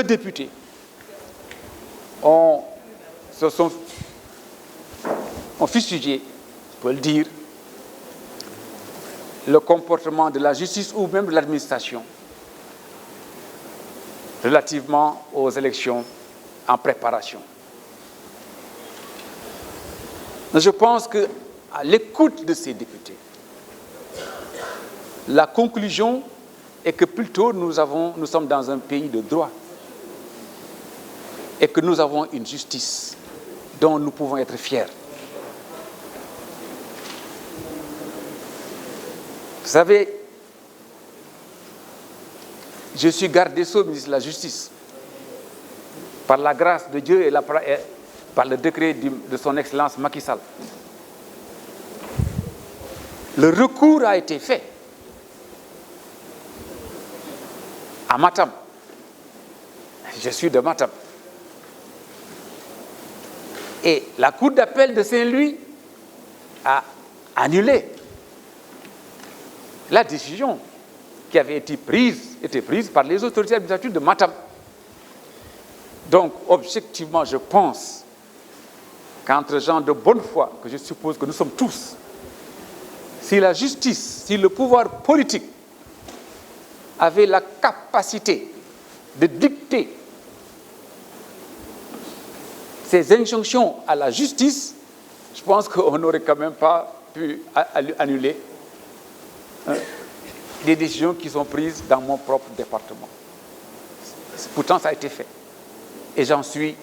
députés se sont fustigé, je peux le dire, le comportement de la justice ou même de l'administration relativement aux élections en préparation. Je pense qu'à l'écoute de ces députés, la conclusion est que plutôt nous sommes dans un pays de droit et que nous avons une justice dont nous pouvons être fiers. Vous savez, je suis garde des Sceaux, ministre de la Justice, par la grâce de Dieu et par le décret de son Excellence Macky Sall. Le recours a été fait à Matam. Je suis de Matam. Et la Cour d'appel de Saint-Louis a annulé la décision qui avait été prise par les autorités administratives de Matam. Donc, objectivement, je pense qu'entre gens de bonne foi, que je suppose que nous sommes tous, si la justice, si le pouvoir politique avait la capacité de dicter ces injonctions à la justice, je pense qu'on n'aurait quand même pas pu annuler des décisions qui sont prises dans mon propre département. Pourtant, ça a été fait. Et j'en suis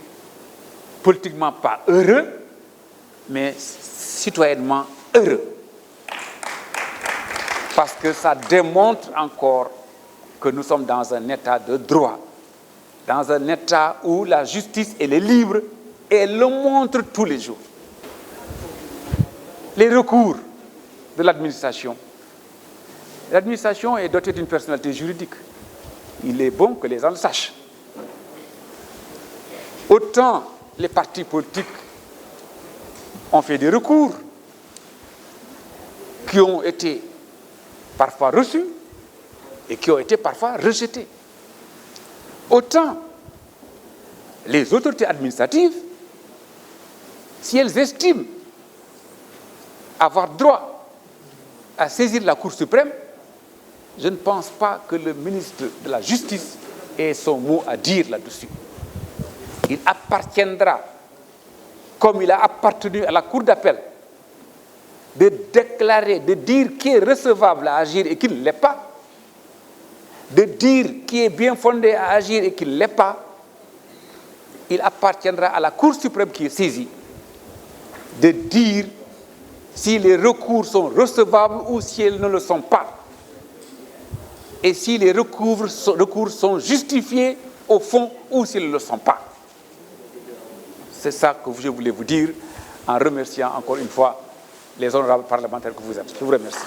politiquement pas heureux, mais citoyennement heureux. Parce que ça démontre encore que nous sommes dans un état de droit, dans un état où la justice elle est libre et elle le montre tous les jours. Les recours de l'administration. L'administration est dotée d'une personnalité juridique. Il est bon que les gens le sachent. Autant les partis politiques ont fait des recours qui ont été parfois reçus et qui ont été parfois rejetés. Autant les autorités administratives, si elles estiment avoir droit à saisir la Cour suprême, je ne pense pas que le ministre de la Justice ait son mot à dire là-dessus. Il appartiendra, comme il a appartenu à la Cour d'appel, de déclarer, de dire qui est recevable à agir et qui ne l'est pas, de dire qui est bien fondé à agir et qui ne l'est pas. Il appartiendra à la Cour suprême qui est saisie de dire si les recours sont recevables ou si elles ne le sont pas. Et si les recours sont justifiés au fond ou s'ils ne le sont pas. C'est ça que je voulais vous dire en remerciant encore une fois les honorables parlementaires que vous êtes. Je vous remercie.